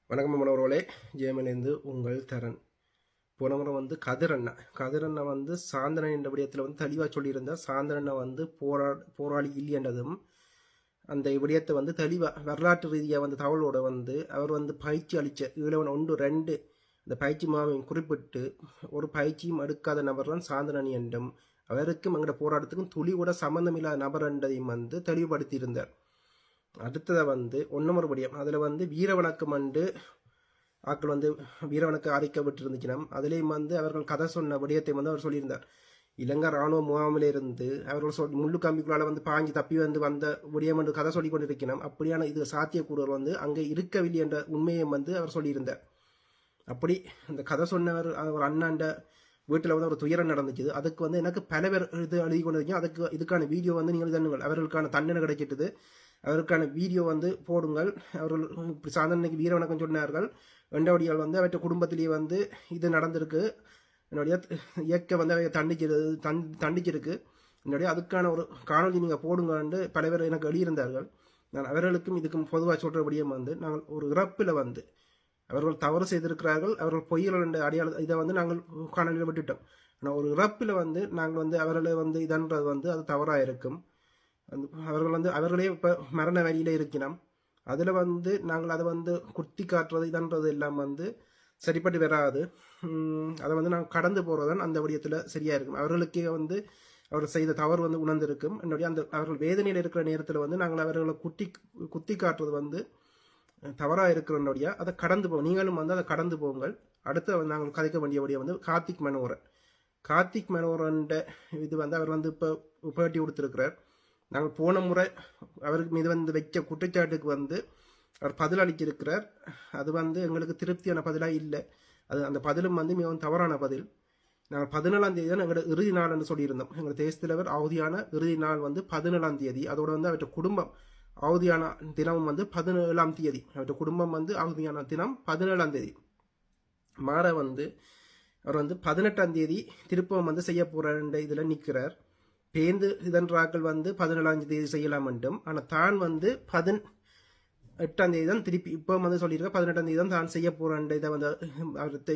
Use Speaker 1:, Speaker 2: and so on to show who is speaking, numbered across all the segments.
Speaker 1: வணக்கம் மாணவர்களே, ஜேமலேருந்து உங்கள் தரன். போன முறை கதிரண்ணா சாந்தனன் என்ற விடயத்தில் தெளிவாக சொல்லியிருந்தார். சாந்தனனை போராளி இல்லைன்றதும் அந்த விடயத்தை தெளிவாக வரலாற்று ரீதியாக தகவலோட அவர் பயிற்சி அளித்த ஈழவன் 1-2 இந்த பயிற்சி மாவையும் குறிப்பிட்டு ஒரு பயிற்சியும் எடுக்காத நபர் தான் சாந்தனன் என்றும் அவருக்கும் எங்களோட போராட்டத்துக்கும் துளி கூட சம்பந்தமில்லாத நபர் என்றதையும் தெளிவுபடுத்தியிருந்தார். அடுத்ததை ஒன்னொரு விடயம் அதில் வீரவணக்கம் ஆக்கள் வீரவணக்க அறிக்கப்பட்டிருந்துச்சினம். அதுலேயும் அவர்கள் கதை சொன்ன விடயத்தை அவர் சொல்லியிருந்தார். இலங்கை இராணுவ முகாமிலிருந்து அவர்கள் முள்ளு கம்பிக்குள்ளால பாஞ்சு தப்பி வந்த விடயம் என்று கதை சொல்லி கொண்டிருக்கணும். அப்படியான இது சாத்தியக்கூறுகள் அங்கே இருக்கவில்லை என்ற உண்மையை அவர் சொல்லியிருந்தார். அப்படி அந்த கதை சொன்னவர் ஒரு அண்ணாண்ட வீட்டில் ஒரு துயரம் நடந்துச்சு. அதுக்கு எனக்கு பல பேர் இது எழுதி கொண்டிருக்கீங்க. இதுக்கான வீடியோ நீங்கள் தண்ணுங்கள். அவர்களுக்கான தண்டனை கிடைச்சிட்டது. அவருக்கான வீடியோ போடுங்கள். அவர்கள் இப்படி சாந்தனைக்கு வீர வணக்கம் சொன்னார்கள். ரெண்டவடியால் அவற்றை குடும்பத்திலேயே இது நடந்திருக்கு. என்னுடைய இயக்க அவை தண்டிச்சிருக்கு. என்னுடைய அதுக்கான ஒரு காணொலி நீங்கள் போடுங்கன்னு பல பேர் எனக்கு எழுதியிருந்தார்கள். நான் அவர்களுக்கும் இதுக்கும் பொதுவாக சொல்கிறபடியே நாங்கள் ஒரு இறப்பில் அவர்கள் தவறு செய்திருக்கிறார்கள். அவர்கள் பொய்கள் என்ற அடையாள இதை நாங்கள் காணொலியில் விட்டுட்டோம். ஆனால் ஒரு இறப்பில் நாங்கள் அவர்களை இதன்றது அது தவறாக இருக்கும். அவர்கள் அவர்களே இப்போ மரண வழியில் இருக்கணும். அதில் நாங்கள் அதை குத்தி காட்டுறது இதன்றது எல்லாம் சரிப்பட்டு வராது. அதை நாங்கள் கடந்து போகிறதான் அந்த விடயத்தில் சரியாக இருக்கும். அவர்களுக்கே அவர் செய்த தவறு உணர்ந்திருக்கும். என்னுடைய அவர்கள் வேதனையில் இருக்கிற நேரத்தில் நாங்கள் அவர்களை குத்தி காட்டுறது தவறாக இருக்கிறனுடைய அதை கடந்து போவோம். நீங்களும் அதை கடந்து போங்கள். அடுத்து நாங்கள் கதைக்க வேண்டிய விடயம் கார்த்திக் மனோரன்ற இது அவர் இப்போ பேட்டி கொடுத்துருக்கிறார். நாங்கள் போன முறை அவருக்கு மீது வைக்க குற்றச்சாட்டுக்கு அவர் பதில் அளிச்சிருக்கிறார். அது எங்களுக்கு திருப்தியான பதிலாக இல்லை. அந்த பதிலும் மிகவும் தவறான பதில். நாங்கள் 17ஆம் தேதி தான் எங்களோட இறுதி நாள் என்று சொல்லியிருந்தோம். எங்கள் தேசத்தலைவர் அவதியான இறுதி நாள் 17ஆம் தேதி. அதோட அவற்றை குடும்பம் அவதியான தினமும் 17ஆம் தேதி. அவற்றை குடும்பம் அவதியான தினம் 17ஆம் தேதி. மாற அவர் 18ஆம் தேதி திருப்பம் செய்ய போகிற இதில் நிற்கிறார். பேந்து இதன்றாக்கள் 17ஆம் தேதி செய்யலாம் என்றும். ஆனால் தான் 18ஆம் தேதி தான் திருப்பி இப்போ சொல்லியிருக்க 18ஆம் தேதி தான் தான் செய்ய போகிறேன்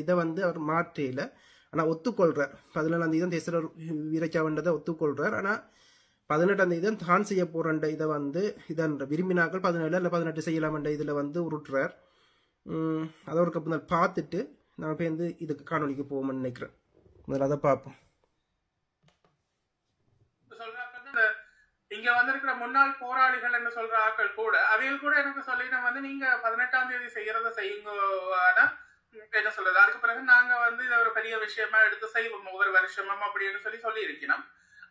Speaker 1: இதை அவர் மாற்றையில். ஆனால் ஒத்துக்கொள்கிறார். 17ஆம் தேதி தான் தேசர் வீரச்சாவன்றதை ஒத்துக்கொள்கிறார். ஆனால் 18ஆம் தேதி தான் தான் செய்ய போகிறேன் இதை இதன்ற விரும்பினாக்கள் 17 இல்லை 18 செய்யலாம் என்ற இதில் உருட்டுறார். அதோருக்கு அப்புறம் பார்த்துட்டு நான் பேருந்து இதுக்கு காணொலிக்கு போவோம்னு நினைக்கிறேன். முதல்ல அதை பார்ப்போம்.
Speaker 2: இங்க வந்திருக்கிற முன்னாள் போராளிகள் என்று சொல்ற ஆட்கள் கூட அவைகள் கூட எனக்கு சொல்லிட்டு நீங்க 18ஆம் தேதி செய்யறத செய்யுங்க. என்ன சொல்றது, அதுக்கு பிறகு நாங்க இதை ஒரு பெரிய விஷயமா எடுத்து செய்வோம் ஒவ்வொரு வருஷமும் அப்படின்னு சொல்லி இருக்கணும்.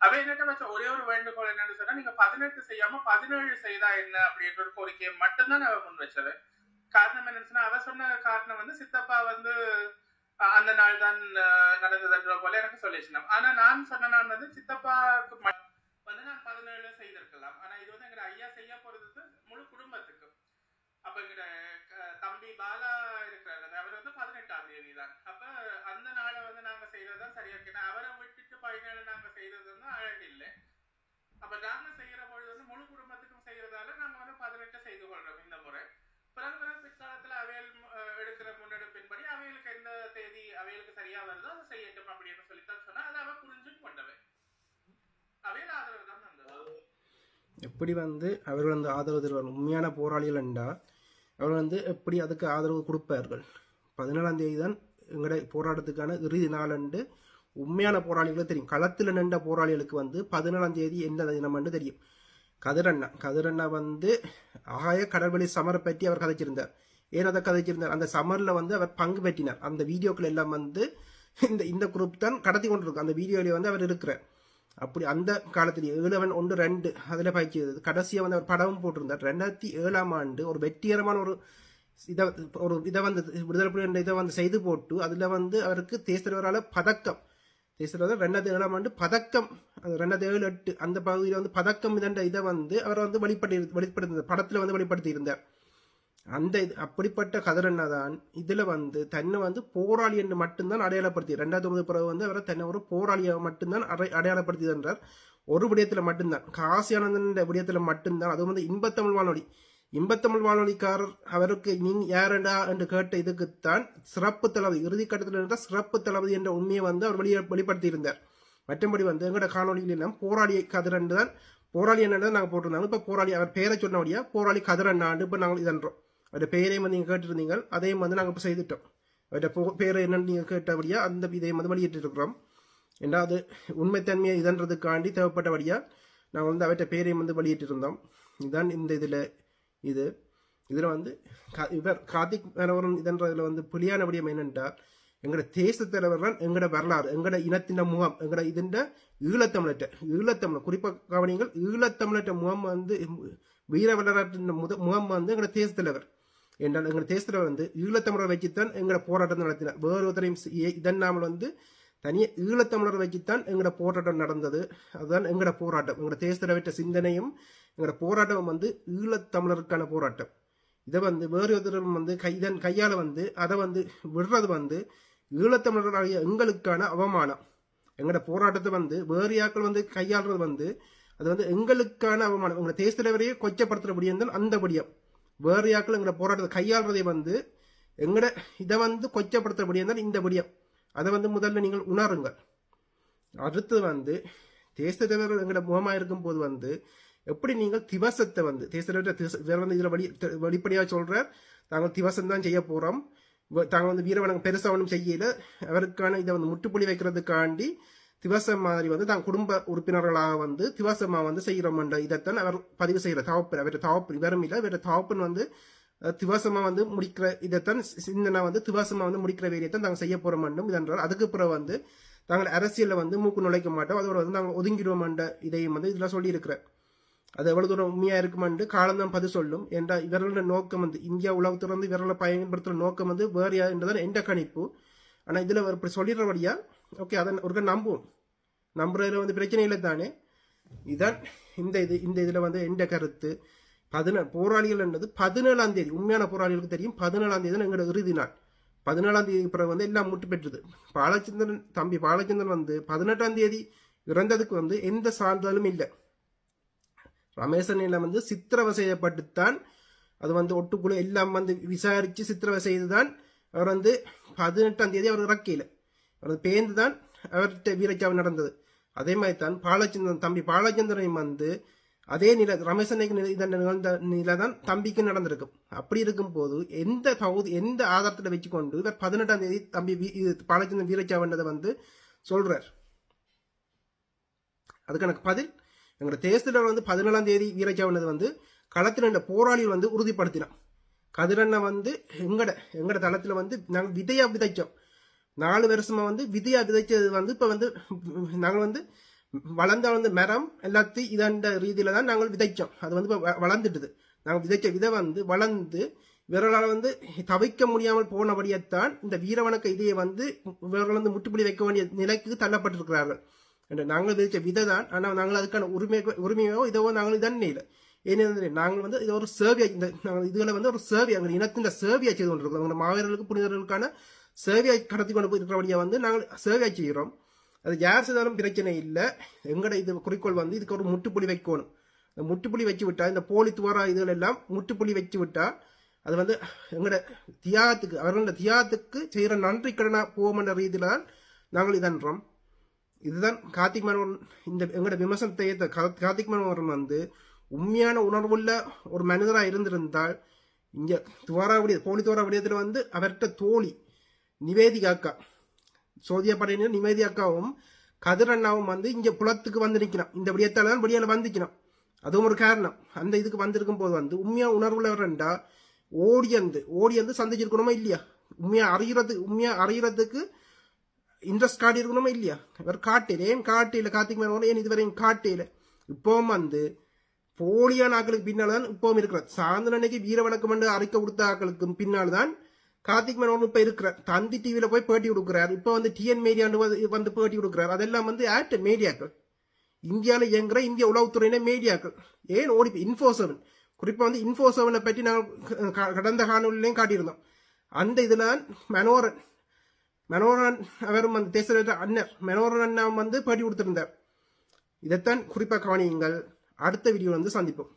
Speaker 2: அவை என்னட்ட வச்ச ஒரே ஒரு வேண்டுகோள் என்னன்னு சொன்னா, நீங்க 18 செய்யாம 17 செய்தா என்ன அப்படின்ற ஒரு கோரிக்கையை மட்டும்தான் அவ முன் வச்சது. காரணம் என்னன்னு அவ சொன்ன காரணம் சித்தப்பா அந்த நாள் தான் நடந்ததுன்ற போல எனக்கு சொல்லிச்சுனா. ஆனா நான் சொன்ன நான் சித்தப்பாக்கு நான் 17 செய்திருக்கலாம். ஆனா இது எங்க ஐயா செய்ய போறது முழு குடும்பத்துக்கும். அப்ப எங்க தம்பி பாலா இருக்கிறாரு, அவர் 18ஆம் தேதி தான். அப்ப அந்த நாளை நாங்க செய்யறதுதான் சரியா இருக்கு. அவரை விட்டுட்டு 17 நாங்க செய்யறது அழகு இல்லை. அப்ப நாங்க செய்யற பொழுது முழு குடும்பத்துக்கும் செய்யறதால நாங்க 18 செய்து கொள்றோம் இந்த முறை. பிறகு பிற்காலத்துல அவையல் எடுக்கிற முன்னெடுப்பின்படி அவைகளுக்கு எந்த தேதி அவைகளுக்கு சரியா வருதோ அதை செய்யட்டும் அப்படின்னு சொல்லித்தான் சொன்னா அதை அவ புரிஞ்சு கொண்டவை. அவையில் ஆதரவு தான் வந்தது.
Speaker 1: எப்படி அவர்கள் ஆதரவு தருவார்கள். உண்மையான போராளிகள் என்றால் அவர்கள் எப்படி அதுக்கு ஆதரவு கொடுப்பார்கள். 17ஆம் தேதி தான் எங்களோட போராட்டத்துக்கான இறுதி நாள் என்று உண்மையான போராளிகளுக்கு தெரியும். களத்தில் நின்ற போராளிகளுக்கு 17ஆம் தேதி என்ன தினம் என்று தெரியும். கதிரண்ணா ஆகாய கடல்வெளி சமரை பற்றி அவர் கதைச்சிருந்தார். ஏன் அதை கதைச்சிருந்தார், அந்த சமரில் அவர் பங்கு பெற்றினார். அந்த வீடியோக்கள் எல்லாம் இந்த குரூப் தான் கடத்தி கொண்டிருக்கும். அந்த வீடியோவில் அவர் இருக்கிறார். அப்படி அந்த காலத்திலேயே ஈழவன் 1-2 அதில் பயிற்சியது. கடைசியாக அவர் படமும் போட்டிருந்தார். 2007ஆம் ஆண்டு ஒரு வெற்றிகரமான ஒரு இதை விடுதலை புலி இதை செய்து போட்டு அதில் அவருக்கு தேசியவரால் பதக்கம், தேசியவர் 2007ஆம் ஆண்டு பதக்கம், 2007-8 அந்த பகுதியில் பதக்கம் இதன்ற இதை அவர் வெளிப்படுத்தி படத்தில் வெளிப்படுத்தி இருந்தார். அந்த அப்படிப்பட்ட கதிரண்ணா தான் இதுல தன்னை போராளி என்று மட்டும்தான் அடையாளப்படுத்தி 2009 பிறகு அவரை தன்னை ஒரு போராளியாக மட்டும்தான் அடையாளப்படுத்தி என்றார். ஒரு விடயத்துல மட்டும்தான், காசி ஆனந்தன் விடயத்துல மட்டும்தான். அது இன்பத்தமிழ் வானொலி இன்பத்தமிழ் வானொலிக்காரர் அவருக்கு நீங்க யாரண்டா என்று கேட்ட இதுக்குத்தான் சிறப்பு தளபதி இறுதிக்கட்டத்தில் இருந்த சிறப்பு தளபதி என்ற உண்மையை வந்து அவர் வெளிப்படுத்தி இருந்தார். மற்றபடி வந்து எங்களோட காணொலியில் எல்லாம் போராளி கதிரண்டு தான் போராளி என்னன்னு நாங்கள் போட்டிருந்தாங்க. இப்போ போராளி அவர் பேரை சொன்னபடியா போராளி கதிரண்ணாண்டு இப்போ நாங்கள் இதன்றோம். அவருடைய பெயரையும் வந்து நீங்கள் கேட்டிருந்தீங்க, அதையும் வந்து நாங்கள் இப்போ செய்துட்டோம். அவருடைய பேரை என்னன்னு நீங்கள் கேட்டபடியா அந்த இதையும் வந்து வெளியிட்டு இருக்கிறோம். ஏன்னா அது உண்மைத்தன்மையை இதன்றதுக்காண்டி தேவைப்பட்டபடியா நாங்கள் வந்து அவற்றை பேரையும் வந்து வெளியிட்டு இருந்தோம். இதுதான் இந்த இதில் வந்து இவர் கார்த்திக் மேனவரன் இதன்றதில் வந்து புலியான விடயம் என்னென்றால் எங்களோட தேச தலைவர் தான் எங்களோட வரலாறு, எங்களோட இனத்தின் முகம், எங்களோட இதன் ஈழத்தமிழர் குறிப்பாக கவனிங்கள், ஈழத்தமிழற்ற முகம் வந்து வீர வரலாற்றின் முகம் வந்து எங்களோட தேச தலைவர் என்றால் எங்களோட தேச தலைவர் வந்து ஈழத்தமிழரை வச்சுத்தான் எங்களோட போராட்டம் நடத்தினார். வேறு ஒருத்தரையும் இதன்னாமல் வந்து தனியாக ஈழத்தமிழரை வச்சுத்தான் எங்களோட போராட்டம் நடந்தது. அதுதான் எங்களோட போராட்டம், எங்களோட தேச தலைவற்ற சிந்தனையும் எங்களோட போராட்டம் வந்து ஈழத்தமிழருக்கான போராட்டம். இதை வந்து வேறு ஒருத்தரும் வந்து கையால் வந்து அதை வந்து விடுறது வந்து ஈழத்தமிழராகிய எங்களுக்கான அவமானம். எங்களோட போராட்டத்தை வந்து வேறு யாக்கள் வந்து கையாளுறது வந்து அது வந்து எங்களுக்கான அவமானம். எங்களோட தேச தலைவரையே கொச்சப்படுத்துறபடியும் தான் அந்த படியம். வேறு யாக்கள் எங்களோட போராட்டத்தை கையாளுறதை வந்து எங்களோட இதை வந்து கொச்சப்படுத்துறபடியும் தான் இந்த படியம். அதை வந்து முதல்ல நீங்கள் உணருங்கள். அடுத்து வந்து தேச தலைவர் எங்களோட முகமாக இருக்கும் போது வந்து எப்படி நீங்கள் திவசத்தை வந்து தேச தலைவர் வந்து இதில் வெளிப்படையாக சொல்கிறார், தாங்கள் திவசம் தான் செய்ய போகிறோம், தாங்கள் வந்து வீரவணங்க பெருசாவனும் செய்யல, அவருக்கான இதை வந்து முற்றுப்புள்ளி வைக்கிறதுக்காண்டி திவசம் மாதிரி வந்து தாங்க குடும்ப உறுப்பினர்களாக வந்து திவசமாக வந்து செய்கிறோம்ன்ற இதைத்தான் அவர் பதிவு செய்கிற தவப்பன். அவருடைய தவப்பன் இவரும் இல்லை, அவருடைய தவப்பன் வந்து திவசமாக வந்து முடிக்கிற இதைத்தான் சிந்தனை வந்து திவசமாக வந்து முடிக்கிற வேலையத்தான் நாங்கள் செய்ய போகிறோம் என்றும் இதென்றால் அதுக்கு பிறகு வந்து தாங்கள் அரசியலில் வந்து மூக்கு நுழைக்க மாட்டோம், அதோட வந்து நாங்கள் ஒதுங்கிடுவோம் என்ற இதையும் வந்து இதில் சொல்லியிருக்கிறேன். அது எவ்வளவு தூரம் உண்மையாக இருக்குமென்று காலம்தான் பதில் சொல்லும். என்ற இவர்களோட நோக்கம் வந்து இந்தியா உலகத்துல வந்து இவர்களை பயன்படுத்துகிற நோக்கம் வந்து வேறையா என்றதான் எந்த கணிப்பு. ஆனால் இதில் இப்படி சொல்லிடுறபடியா ஓகே அதை ஒரு நம்புவோம், நம்புறதுல வந்து பிரச்சனை இல்லை தானே. இதுதான் இந்த இதில் வந்து எந்த கருத்து. போராளிகள் என்றது 17ஆம் தேதி உண்மையான போராளிகளுக்கு தெரியும். 17ஆம் தேதி எங்களோட இறுதி நாள். 17ஆம் தேதி பிறகு வந்து எல்லாம் முட்டு பெற்றது. தம்பி பாலச்சந்திரன் வந்து 18ஆம் தேதி இறந்ததுக்கு வந்து எந்த சான்றிதழும் இல்லை. ரமேசனில் வந்து சித்திரவதை செய்யப்பட்டுத்தான் அது வந்து ஒட்டுக்குழு எல்லாம் வந்து விசாரித்து சித்திரவதை செய்துதான் அவர் வந்து 18ஆம் தேதி அவர் இறக்கையில் அவர் பேர்ந்து தான் அவர்கிட்ட வீரச்சாவு நடந்தது. அதே மாதிரி தான் தம்பி பாலச்சந்திரன் வந்து அதே நிலை ரமேசனுக்கு நிகழ்ந்த நிலை தான் தம்பிக்கு நடந்திருக்கும். அப்படி இருக்கும் போது எந்த ஆதாரத்தில் வச்சுக்கொண்டு இவர் 18ஆம் தேதி தம்பி பாலச்சந்திரன் வீரச்சாவுன்றதை வந்து சொல்றார். அதுக்கு எனக்கு பதில் எங்களோட தேசத்தில் வந்து 17ஆம் தேதி வீரச்சாவுனது வந்து களத்தில் என்ற போராளிகள் வந்து உறுதிப்படுத்தினோம். கதிரண்ணை வந்து எங்கட தளத்தில் வந்து நாங்கள் விதையா விதைச்சோம். 4 வருஷமா வந்து விதையா விதைச்சது வந்து இப்போ வந்து நாங்கள் வந்து வளர்ந்த வந்து மரம் எல்லாத்தையும் இதண்ட ரீதியில தான் நாங்கள் விதைச்சோம். அது வந்து இப்போ வளர்ந்துட்டுது. நாங்கள் விதைச்ச விதை வந்து வளர்ந்து இவர்களால் வந்து தவிக்க முடியாமல் போனபடியத்தான் இந்த வீரவணக்க இதையை வந்து இவர்கள் வந்து முட்டுப்பிடி வைக்க வேண்டிய நிலைக்கு தள்ளப்பட்டிருக்கிறார்கள். நாங்கள் விதைச்ச விதை தான். ஆனால் நாங்கள் அதுக்கான உரிமையோ இதோ நாங்கள் இதன் இல்லை. ஏன்னா நாங்கள் வந்து இது ஒரு சேவையா இதுகளை வந்து ஒரு சேவை எங்கள் இனத்தின் சேவையா செய்து கொண்டிருக்கிறோம். எங்கள் மாவீரர்களுக்கு புனிதர்களுக்கான சேவையை கடத்தி கொண்டு போயிருக்கிறபடியா வந்து நாங்கள் சேவையா செய்கிறோம். அது யார் செய்தாலும் பிரச்சனை இல்லை. எங்களோட இது குறிக்கோள் வந்து இதுக்கு ஒரு முட்டுப்புள்ளி வைக்கணும். இந்த முட்டுப்புள்ளி வச்சு விட்டா இந்த போலி துவரா இதுகள் எல்லாம் முட்டுப்புள்ளி வச்சு விட்டா அது வந்து எங்களோட தியாகத்துக்கு அவர்களோட தியாகத்துக்கு செய்கிற நன்றி கடனா போவோம் என்ற ரீதியில் தான் நாங்கள் இதன்றோம். இதுதான் கார்த்திக் மேனவரன் இந்த எங்களோட விமர்சனத்தை கார்த்திக் மேனவரன் வந்து உண்மையான உணர்வுள்ள ஒரு மனிதராக இருந்திருந்தால் இங்கே போலி துவாரா விடயத்தில் வந்து அவர்கிட்ட தோழி நிவேதிகாக்கா சோதியா படையினர் நிவேதிகாக்காவும் கதிரண்ணாவும் வந்து இங்கே புலத்துக்கு வந்து நிற்கணும். இந்த விடயத்தால் தான் விடியால் வந்துக்கணும். அதுவும் ஒரு காரணம். அந்த இதுக்கு வந்திருக்கும் போது வந்து உண்மையாக உணர்வுள்ளவர்ண்டா ஓடி வந்து சந்திச்சிருக்கணுமா இல்லையா? உண்மையாக அறிகிறதுக்கு இன்ட்ரெஸ்ட் காட்டியிருக்கணுமா இல்லையா? இவர் ஏன் காட்டையில் கார்த்திக் மேனவரன் ஏன் இதுவரையும் காட்டையில் இப்பவும் வந்து போலியான ஆக்களுக்கு பின்னால் தான் இப்பவும் இருக்கிறார். சாயந்தரனைக்கு வீர வணக்கம் என்று அறிக்கை கொடுத்த ஆக்களுக்கு பின்னால் தான் கார்த்திக் மேனவரன் இப்ப இருக்கிறார். தந்தி டிவியில போய் பேட்டி கொடுக்கிறார். இப்ப வந்து டிஎன் மீடியாண்டு வந்து பேட்டி கொடுக்கிறார். அதெல்லாம் வந்து ஆக்ட் மீடியாக்கள் இந்தியாவில் இயங்குற இந்திய உளவுத்துறையின மீடியாக்கள் ஏன் ஓடி Info7 குறிப்பா வந்து Info7 பற்றி நாங்கள் கடந்த காணொலியிலையும் காட்டியிருந்தோம். அந்த இதுல மனோரன் அவரும் வந்து தேச அண்ணர் மனோரன் அண்ணா வந்து பேட்டி கொடுத்திருந்தார். இதைத்தான் குறிப்பா கவனியுங்கள். அடுத்த வீடியோ வந்து சந்திப்போம்.